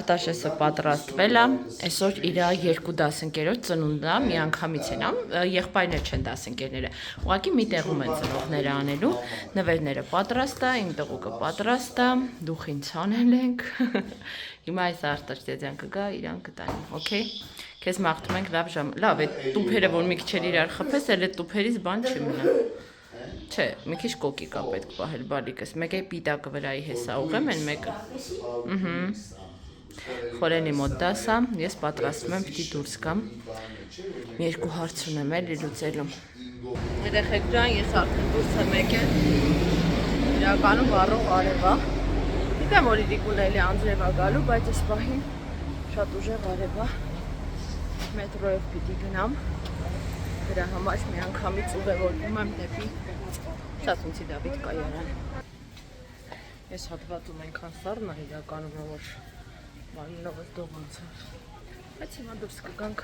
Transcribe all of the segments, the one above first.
Արտաշեսը պատրաստվել է, այսօր իր 2 դասընկերոջ ծնունդն է, միանգամից են, եղբայրներ չեն դասընկերները, ուղղակի մի տեղում են ծնողները անելու, նվերները պատրաստ է, իմ տղուկը պատրաստ է, դուխին ցանել ենք, հիմա այս Արտաշեսյան կգա, իրան կտանի, օքեյ, քեզ մաղթում ենք լավ ժամ, լավ է տուփերը, որ մի քիչ իրար խփես, էլ այդ տուփերից բան չի մնա, չէ, մի քիչ կոկիկ է պետք պահել բալիկս, մեկը պիտակը վրայի հեսա ուղեմ են մեկը, Խորենի մոտ դասա, ես պատրաստում եմ պիտի դուրս գամ, մի երկու հարց ունեմ էլի լուծելու։ Երեխեք ջան, ես արդեն դուրս եմ եկել, իրականում վառող արև է, գիտեմ որ իրիկուն էլի անձրև է գալու, բայց այս պահին շատ ուժեղ արև է, մետրոյով պիտի գնամ, դրա համար մի անգամից ուղևորվում եմ դեպի Շասունցի Դավիթ կայարան։ Ես հատվածում այնքան սառն է իրականում, որ Մարմինովս դողանց է, բայց հիմա դուրս կգանք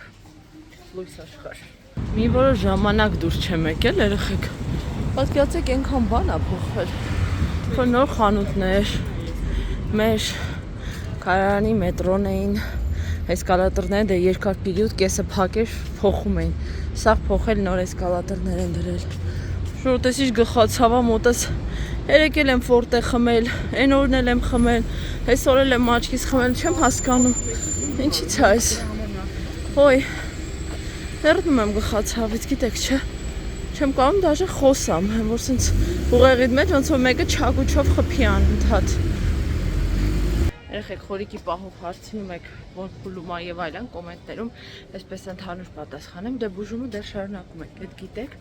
լույս աշխարհ։ Մի որոշ ժամանակ դուրս չեմ եկել, երեխեք, պատկերացեք այնքան բան է փոխվել, որ նոր խանութներ, մեր կայարանի մետրոն էին, էսկալատորները դե երկար պերիոդ կեսը փակ էր, փոխում էին, սաղ փոխել նոր էսկալատորներ են դրել։ Շուտեսիչ գխացավա մոտս երեկել եմ ֆորտե խմել, այն օրն էլ եմ խմել, այսօր էլ եմ աչքից խմել, չեմ հասկանում, ինչից է այս, հոյ, ներդնում եմ գխացավից, գիտեք չէ, չեմ կարում դաժե խոսամ, որ սենց ուղեղիդ մեջ ոնց որ մեկը չագուչով խփի անընդհատ։ Երեխեք խորիկի պահով հարցնում եք, որ փուլում է եւ այլն կոմենտներում, այսպես ընդհանուր պատասխանեմ, դե բուժումը դեռ շարունակում եք, այդ գիտեք,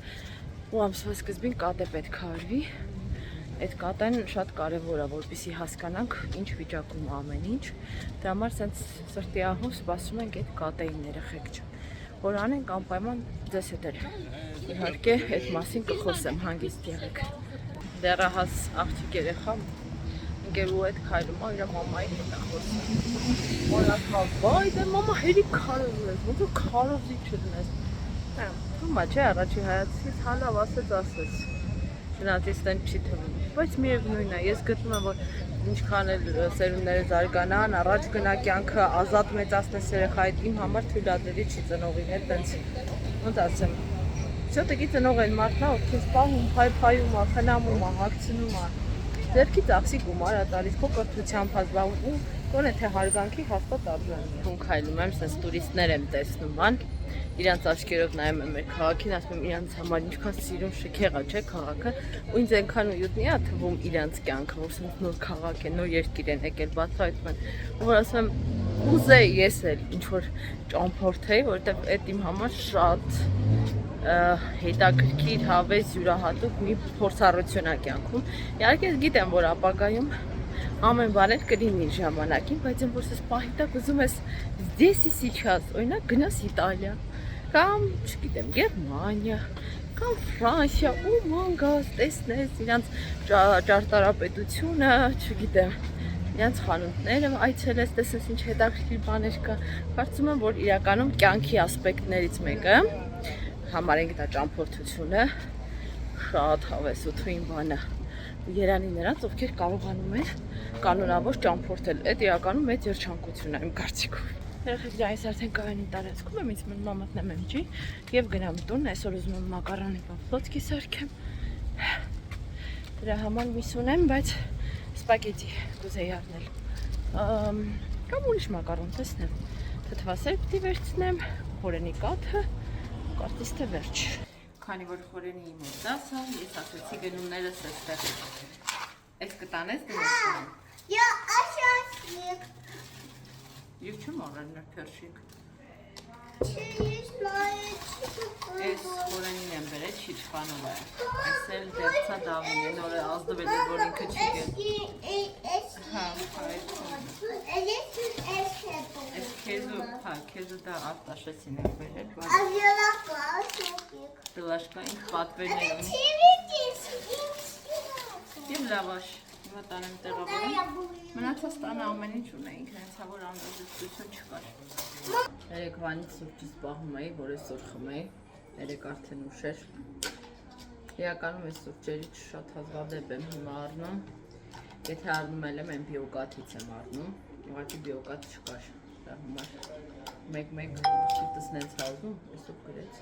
ու ամսվա սկզբին կատե պետք է արվի, այդ կատեն շատ կարևոր է, որպեսզի հասկանանք ինչ վիճակում է ամեն ինչ, դրա համար սենց սրտի ահով սպասում ենք այդ կատեին երեխեք ջան, որ անենք անպայման ձեզ հետ էլ, իհարկե այդ մասին կխոսեմ, հանգիստ եղեք, դեռահաս աղջիկ երեխա ընկերու հետ քայլում է իր մամայի հետ է խոսում, որ ասում է, վայ դե մամա հերիք քարոզ ես, ոնց որ քարոզի չլնես, Հիմա չէ, առաջի հայացքից հալավ ասեց, շնացից տեն չի թվում, բայց միևնույն է, ես գտնում եմ, որ ինչքան էլ սերունդները զարգանան, առաջ գնա կյանքը ազատ մեծացնես երեխայիդ, իմ համար թույլատրելի չի ծնողին հետ տենց, ոնց ասեմ, շոտիկի ծնող են մարդն է, որ քեզ պահում, փայփայում է, խնամում է, հագցնում է, ձեռքից աղսի գումար է տալիս, քո կրթությամբ հազբաղում ու կոնե թե հարգանքի հաստատ արժանի է։ Հուն քայլում եմ, սենց տուրիստներ եմ տեսնում, ան, իրանց աչքերով նայում եմ մեր քաղաքին, ասում եմ իրանց համար ինչքան սիրուն շքեղ է, չէ քաղաքը, ու ինձ այնքան ույուտնի է թվում իրանց կյանքը, որ սենց նոր քաղաք է, նոր երկիր են եկել, բացահայտում են, որ ասում եմ ուզեի ես էլ ինչ-որ ճամփորդեի, որովհետև այդ իմ համար շատ հետաքրքիր, հավես, յուրահատուկ մի փորձառություն է կյանքում։ Իհարկե գիտեմ, որ ապագայում ամեն բան էլ կլինի ժամանակին, բայց որ ես պահի տակ ուզում ես здесь и сейчас, օրինակ գնաս Իտալիա, կամ, չգիտեմ, Գերմանիա, կամ Ֆրանսիա, ու ման գաս, տեսնես իրանց ճարտարապետությունը, չգիտեմ, իրանց խանութները այցելես, տեսնես ինչ հետաքրքիր բաներ կա, կարծում եմ, որ իրականում կյանքի ասպեկտներից մեկը, համարենք դա ճամփորդությունը, շատ հավես ու թույն բան է, Երանի նրանց, ովքեր կարողանում են կանոնավոր ճամփորդել, այդ իրականում մեծ երջանկություն է իմ կարծիքով։ Երեխեք ջան, ես արդեն կայանի տարածքում եմ, ինձ մամատնեմ եմ ջի եւ գնամ տուն, այսօր ուզում եմ մակարոնի պապլոցկի սարքեմ։ Դրա համար միս ունեմ, բայց սպագետի կուզեի առնել։ Կամ ուրիշ մակարոն տեսնեմ։ Թթվասեր պիտի վերցնեմ, խորենի կաթը, կարծես թե վերջ։ Քանի որ խորենի մոտ դասա, ես ասեցի գնումներս այստեղ։ Այս կտանես դրեցին։ Я աշասիկ։ Եվ չեմ առել փերշիկ։ Չես նայեցի։ Այս խորենին եմ բերել, չի չպանում է։ Այս էլ դերցա Դավին է, նորը ազդվել է, որ ինքը չի գել։ Հա, այս քեզու դա Արտաշեսին եմ բերել։ Աժելակա աշասիկ։ Դլաշկային պատվերներ ունի։ Եվ լավաշ, հիմա տանեմ տեղավորում, մնացած տանը ամեն ինչ ունեինք, հենց որ անհրաժեշտություն չկար։ Երեկվանից սուրճից պահում էի, որ այսօր խմեի, երեք արդեն ուշ էր։ Իրականում այս սուրճերից շատ հազվադեպ եմ հիմա առնում, եթե առնում եմ բիոկաթից եմ առնում, ուղղակի բիոկաց չկար, դա համար մեկ շիտս նենց հազում, այսօր գրեց,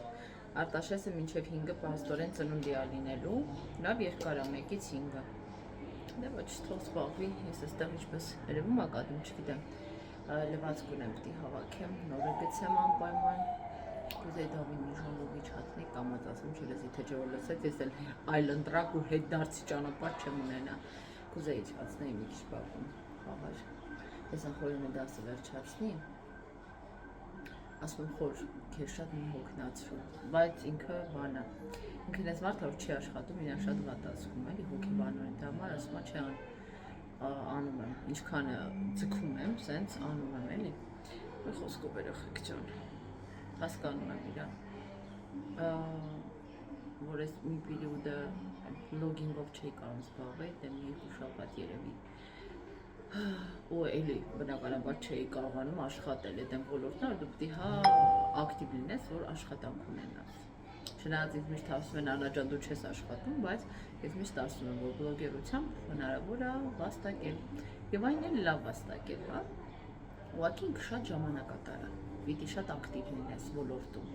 Արտաշեսը մինչև 5-ը պաստորեն ծնունդի ալինելու, լավ երկար է 1-ից 5-ը, դե ոչ թող սպաղվի, ես այստեղ ինչպես երևում ակադում չգիտեմ, լվացք ունեմ պիտի հավաքեմ, նորը գցեմ անպայման, կուզեի դավին մի ժողովի չատնի կամած ասում չլեզի թե ջոր լսեց, ես էլ այլ ընտրակ ու հետ դարձի ճանապարհ չեմ ունենա, կուզեի չացնեի մի քիչ բակում խաղար, ես անխորինը դասը վերջացնի, ասում եմ խոր, քեզ շատ մի հոգնացրու, բայց ինքը բանա, ինքն ես մարդը որ չի աշխատում, իրան շատ վատ ասում էլի հոգեբանորեն դա համար, ասում է չի անում եմ, ինչքանը ձգում եմ, սենց անում եմ էլի, մի խոսքով երեխեք ջան, հասկանում եմ իրան, որ ես մի պիրիոդը բլոգինգով չէի կարող զբաղվել, դե մի 2 շաբաթ երևի, ու էլի բնականաբար չէի կարողանում աշխատել այդ այն ոլորտն, որ դու պիտի հա ակտիվ լինես, որ աշխատանք ունենաս, չնայած ինձ միշտ ասում են Աննա ջան դու չես աշխատում, բայց ես միշտ ասում եմ, որ բլոգերությամբ հնարավոր է վաստակել, եւ այն էլ լավ վաստակել, հա, ուղղակի ինքը շատ ժամանակատար է, պիտի շատ ակտիվ լինես ոլորտում,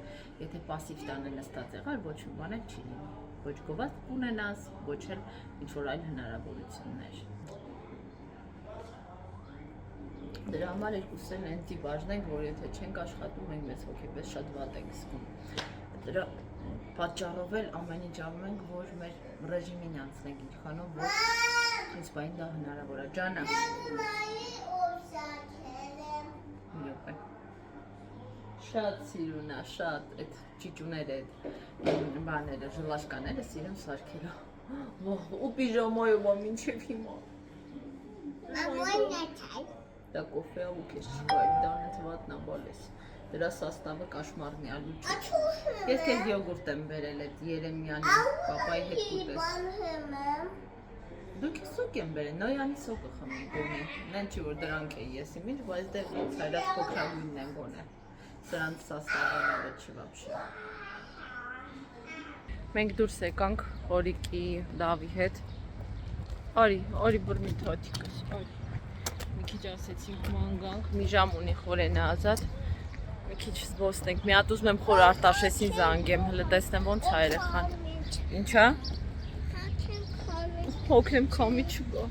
եթե պասիվ տանը նստած եղար, ոչ մի բան չի լինի, ոչ գովազդ կունենաս, ոչ էլ ինչ-որ այլ հնարավորություններ։ Դրա համար երկուսս էլ այնտի բաժն ենք, որ եթե չենք աշխատում, մենք մեզ հոգեպես շատ վատ ենք զգում։ Դրա պատճառով էլ ամեն ինչ անում ենք, որ մեր ռեժիմին անցնենք ինչքանով, որ այս բային դա հնարավոր է։ Ջանա։ Շատ սիրուն է, շատ այդ ճիճուները, այդ բաները, ժլաշկաները սիրում սարքելը։ Ու պիժամայով է մինչև հիմա։ Դա կոֆե ու քեզ չկա, դա նենց վատնա բալես։ Դրա սաստավը կաշմարնի ալու չի։ Ես քեզ յոգուրտ եմ բերել այդ Երեմյանի պապայի հետ կուտես։ Դու քեզ սոկ եմ բերել, նոյանի սոկը խմի գոնե։ Նեն չի որ դրանք է ես իմիջ, բայց դե ցայլած փոքրագույնն են գոնե։ Սրանց սաստավը չի վաբշե։ Մենք դուրս եկանք Օրիկի լավի հետ։ Արի բռնի թաթիկս, արի։ Մի քիչ ասեցինք ման գանք, մի ժամ ունի խորենը ազատ։ Մի քիչ զբոսնենք, մի հատ ուզում եմ խոր Արտաշեսին զանգեմ, հլը տեսնեմ ոնց է երեխան։ Ինչա։ Հոգնեմ քամի չկա։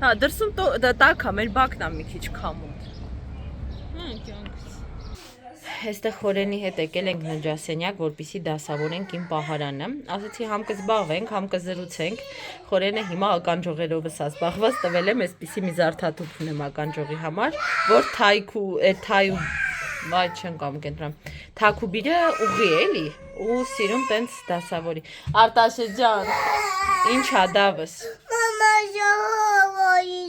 Հա, դրսում տաք է, մեր բակն է մի քիչ քամում։ Հա, կյանքս։ Այստեղ խորենի հետ եկել ենք նջասենյակ, որպեսզի դասավորենք իմ պահարանը։ Ասացի համ կզբաղվենք, համ կզրուցենք։ Խորենը հիմա ականջողերովս է զբաղված, տվել եմ այսպիսի մի զարդատուփ ունեմ ականջողի համար, որ թայու վայ չեմ կամ կենտրոն։ Թաքուբիրը ուղի էլի, ու սիրում տենց դասավորի։ Արտաշես ջան, ինչ ա դավս։ Մամա ժողովի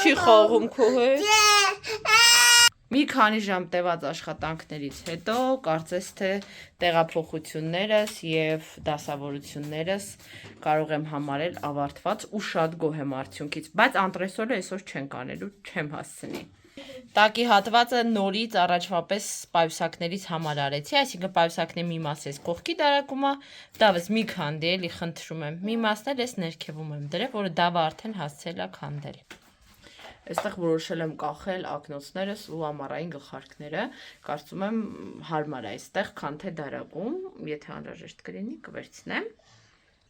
Չի խաղում քո հետ։ Մի քանի ժամ տևած աշխատանքներից հետո կարծես թե տեղափոխություններս եւ դասավորություններս կարող եմ համարել ավարտված ու շատ գոհ եմ արդյունքից, բայց անտրեսորը այսօր չենք անելու, չեմ հասցնի։ Տակի հատվածը նորից առաջվապես պայուսակներից համար արեցի, այսինքն պայուսակն մի մաս էս կողքի դարակումա, դավս մի քանդի էլի խնդրում եմ, մի մասն էլ էս ներքևում եմ դրել, որը դավը արդեն հասցել է քանդել։ Այստեղ որոշել եմ կախել ակնոցներս ու ամառային գլխարկները, կարծում եմ հարմար է այստեղ, քան թե դարակում, եթե անհրաժեշտ կլինի կվերցնեմ։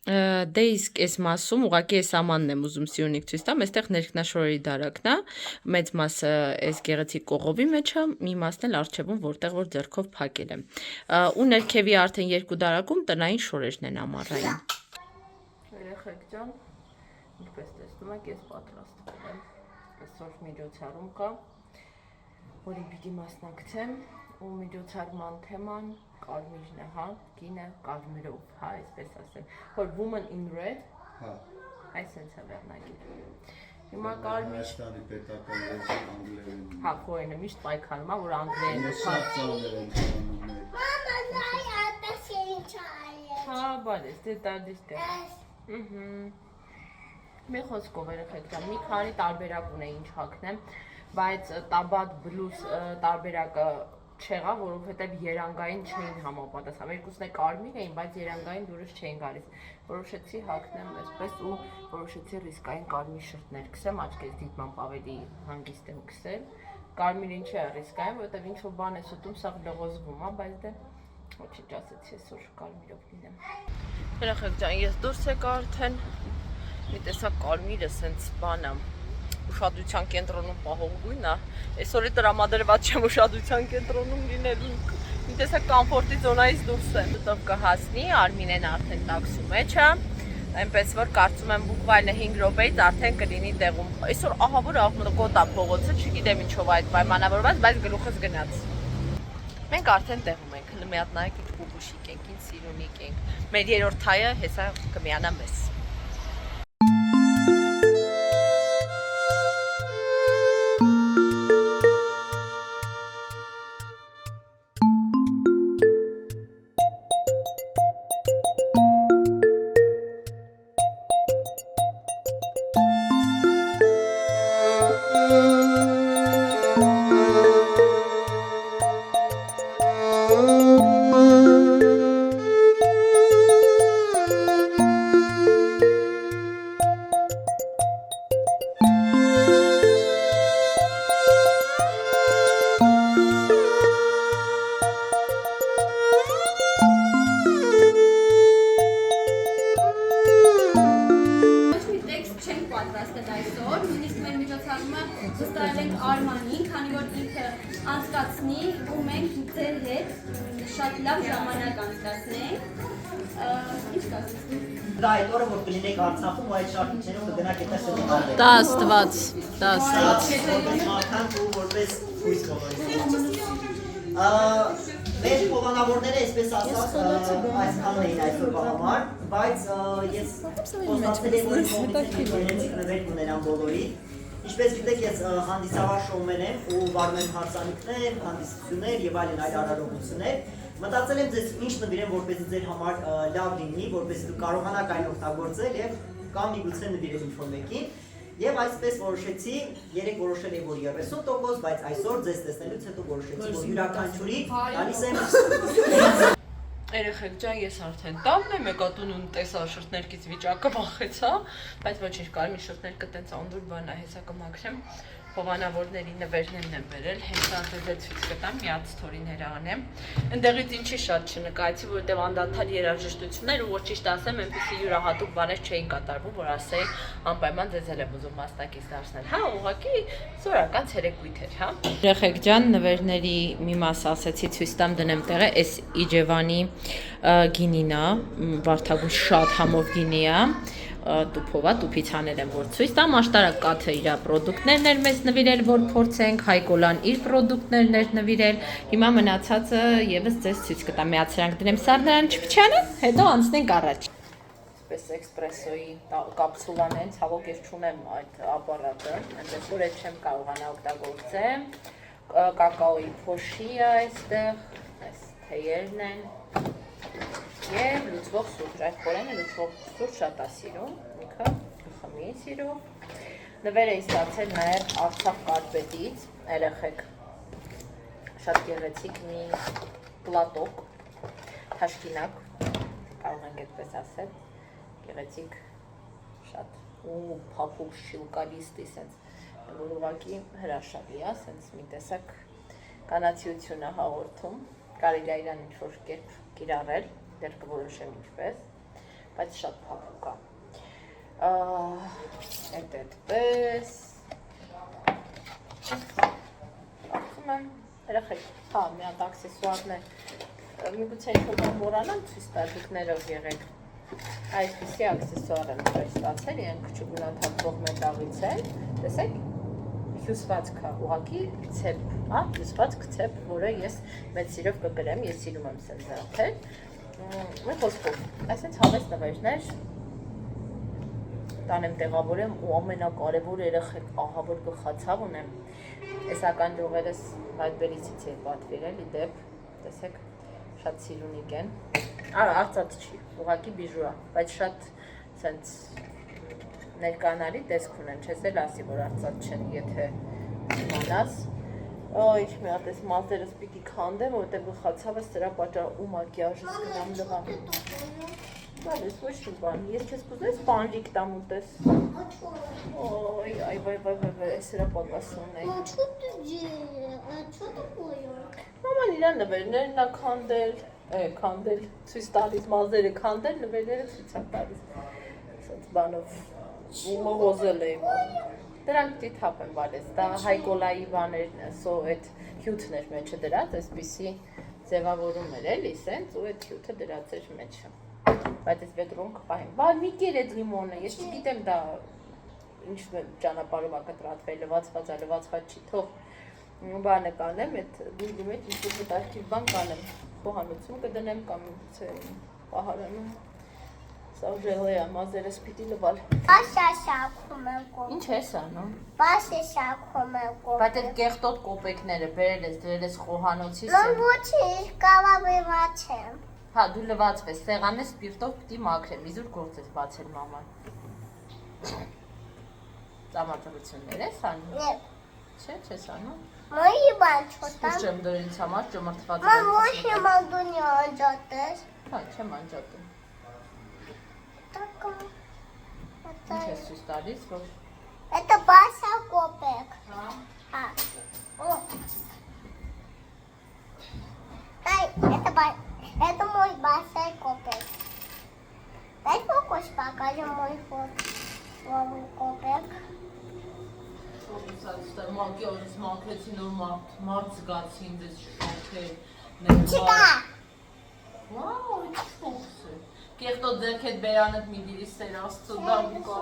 Դե իսկ այս մասում ուղղակի այս ամանն եմ ուզում սիրունիկ ցույց տամ, այստեղ ներքնաշորերի դարակն է, մեծ մասը այս գեղեցիկ կողովի մեջ է, մի մասն էլ առջևում, որտեղ որ ձեռքով փակել եմ։ Ու ներքևի արդեն 2 դարակում տնային շորերն են ամառային։ Երեխեք ջան, ինչպես տեսնում եք, ես պատրաստվել եմ։ Այսօր միջոցառում կա, որին պիտի մասնակցեմ, ու միջոցառման թեման կարմիրն է, հա, կինը կարմիրով, հա, այսպես ասեմ, որ woman in red, այսպես է վերնագիր։ Հիմա կարմիր Հայաստանի պետական լեզու անգլերեն։ Հա, խորենը միշտ պայքարում է, որ անգլերենը Մամա ատասին չայ։ Հա, բալես, դե տալիս դե։ Մի խոսքով երեխեք ջան, մի քանի տարբերակ ունեի ինչ հագնեմ, բայց տաբատ բլուզ տարբերակը չեղա, որովհետև երանգային չէին համապատասխան։ Երկուսն է կարմիր էին, բայց երանգային դուրս չէին գալիս։ Որոշեցի հագնեմ այսպես ու որոշեցի ռիսկային կարմիր շրթներ քսեմ, աչքերից դիտմամբ ավելի հանգիստ եմ քսել։ Կարմիրը ինչի է ռիսկային, որովհետև ինչ որ բան ես ուտում, սա լողոզվում է, բայց դե ոչինչ ասեցի, այսօր կարմիրով լինեմ։ Երեխեք ջան, ես դուրս եկա արդեն։ Մի տեսակ կարմիրը սենց բան է, ուշադրության կենտրոնում պահող գույն է։ Այսօր տրամադրված չեմ ուշադրության կենտրոնում լինելու։ Մի տեսակ կոմֆորտի զոնայից դուրս եմ։ Դուտով կհասնի, Արմինեն արդեն տաքսու մեջ է։ Այնպես որ կարծում եմ բուկվալը 5 րոպեից արդեն կլինի տեղում։ Այսօր ահավոր աղմկոտ է փողոցը, չգիտեմ ինչով այդ պայմանավորված, բայց գլուխս գնաց։ Մենք արդեն տեղում ենք։ Մի հատ նայեք ինչ բուբուշիկ ենք, ինչ սիրունիկ ենք։ Մեր երրորդ թայը հեսա կմիանա մեզ։ Զստայել ենք Արմանին, քանի որ ինքը անցկացնի ու մենք ձեր հետ շատ լավ ժամանակ անցկացնենք։ Ինչ կասես։ Դա այդ օրը որ կլինեք Արցախում ու այդ շարքիչներով կգնաք այդտեղ սենյակներ։ Դա աստված, դա աստված։ Որպես մարդկանց ու որպես հույս բոլորին։ Մեր հովանավորները այսպես ասած այսքանն էին այսօրվա համար, բայց ես խոստացել եմ, որ կողմից նվեր կունենամ բոլորի։ Ինչպես գիտեք, ես հանդիսավար շոումեն եմ ու վարում եմ հարսանիքներ, հանդիսություններ եւ այլն այլ արարողություններ։ Մտածել եմ ձեզ ինչ նվիրեմ, որպեսզի ձեր համար լավ լինի, որպեսզի դուք կարողանաք այն օգտագործել եւ կամ միգուցե նվիրել ինչ-որ մեկին։ Եվ այսպես որոշեցի, երեք որոշել եմ, որ 30%, բայց այսօր ձեզ տեսնելուց հետո որոշեցի, որ յուրաքանչյուրի տալիս եմ Երեխեք ջան, ես արդեն տանն եմ եկա տուն ու տեսա շրթներքից վիճակը վախեցա, բայց ոչինչ կարմիր շրթներքը տենց անդուր բան է, հեսա կմաքրեմ, հովանավորների նվերներն եմ բերել, հենց արդեն ցույց կտամ, միած սթորիները անեմ։ Այնտեղից ինչի շատ չնկայացի, որովհետև անդադար երաժշտություններ ու որ ճիշտ ասեմ, այնպեսի յուրահատուկ բաներ չէին կատարվում, որ ասեի անպայման ձեզ եմ ուզում մասնակից դարձնել։ Հա, ուղղակի սովորական ցերեկույթ էր, հա։ Երեխեք ջան, նվերների մի մաս ասեցի ցույց տամ դնեմ տեղը, այս Իջևանի գինին է, վարդագույն շատ համով գինի է, տուփով է, տուփից հանել եմ որ ցույց տամ, աշտարակ կաթը իր պրոդուկտներն էր մեզ նվիրել, որ փորձենք, Հայկոլան իր պրոդուկտներն էր նվիրել, հիմա մնացածը եւս ձեզ ցույց կտամ, միացրանք դնեմ սառնարան չփչանը, հետո անցնենք առաջ։ Այսպես էքսպրեսոյի կապսուլան են, ցավոք ես չունեմ այդ ապարատը, այնպես որ այդ չեմ կարողանա օգտագործեմ, կակաոյի փոշի է այստեղ, այս թեյերն են և լուծվող սուրճ, այդ խորենը լուծվող սուրճ շատ է սիրում, ինքը խմի սիրում, նվեր էի ստացել նաև Արցախ կարպետից, երեխեք, շատ գեղեցիկ մի պլատոկ, թաշկինակ, կարող ենք այդպես ասել, գեղեցիկ շատ ու փափուկ շիլկալիստի սենց, որ ուղղակի հրաշալի է, սենց մի տեսակ կանացիություն է հաղորդում, կարելի է իրան ինչ-որ կերպ կիրառել, դեռ կորոշեմ ինչպես, բայց շատ փափուկ է։ Այդպես։ Կարծում եմ, երեխեք, հա, մի հատ աքսեսուարն է, միգուցե ինչ-որ բան մոռանամ ցույց տալ, դուք ներող եղեք։ Այսպիսի աքսեսուար եմ ստացել, իրենք չգունաթափվող մետաղից են, տեսեք։ Հյուսվածք է, ուղղակի ցեպ, հա, հյուսվածք ցեպ, որը ես մեծ սիրով կգրեմ, ես սիրում եմ սենց զարդել։ Մի խոսքով, այսինքն հավես նվերներ տանեմ տեղավորեմ ու ամենակարևորը երեխեք ահավոր գլխացավ ունեմ։ Էսական ջողերս Վայտբերիցից է պատվիրել, ի դեպ, տեսեք, շատ սիրունիկ են։ Արծաթ չի, ուղղակի բիժու է, բայց շատ սենց ներկանալի տեսք ունեն, չես էլ ասի, որ արծաթ չեն, եթե իմանաս, Օй, մի հատ էս մազերս պիտի քանդեմ, որտեղ գլխացավս դրա պատճառ ու մակիաժս գնամ լվամ։ Բալես, ոչ մի բան, ես քեզ կուզես պանրիկ տամ ուտես։ Օй, այ, էս դրա պատասխանն է։ Что ты делаешь? А что такое? Մաման իրան նվերներն ա քանդել, ցույց տալիս մազերը քանդել, նվերները ցույց ա տալիս։ Սենց բանով մողոզել եմ։ Դրանք պիտի թափեմ բալես, դա Հայկոլայի բաներն է, սո այդ հյութն էր մեջը դրած, այսպիսի ձևավորում էր էլի, սենց ու այդ հյութը դրած էր մեջը։ Բայց այս վետրում կպահեմ։ Բան մի կեր այդ լիմոնը, ես չգիտեմ դա ինչ ճանապարհով ա կտրատվել, լվացված չի, թող բանը կանեմ, այդ դուրգի մեջ ինչ-որ հետաքրքիր բան կանեմ, խոհանոցում կդնեմ կամ պահարանում։ Սա ուժեղը է, մազերս պիտի լվալ։ Պաշա շակում եմ կոպ։ Ինչ ես անում։ Պաշա շակում եմ կոպ։ Բայց այդ կեղտոտ կոպեկները բերել ես, դրել ես խոհանոցից։ Մամ ոչինչ, կավավեված եմ։ Հա, դու լվացվես, սեղանը սպիրտով պիտի մաքրեմ, իզուր գործ ես բացել մաման։ Ծամադրություններ ես անում։ Нет. Չէ, չես անում։ Мои банчота. Սուրճ եմ դրել ինձ համար, ճմրթված Мам, вообще могу не отжатать. Հա, չեմ անջատում։ Так. Ինչ ես ցույց տալիս, որ Это Баса Копек. հա, А. О. Дай, это мой Баса Копек. Дай фокус покажем мой новый Копек. Սա մակի օրից մաքրեցի նոր մարդ զգացի ինձ էս շոքեր։ Чита. Վաու, ինչ փոքս է։ Կեղտոտ ձերքետ բերանդ մի դիրի սեր աստծո դա կա։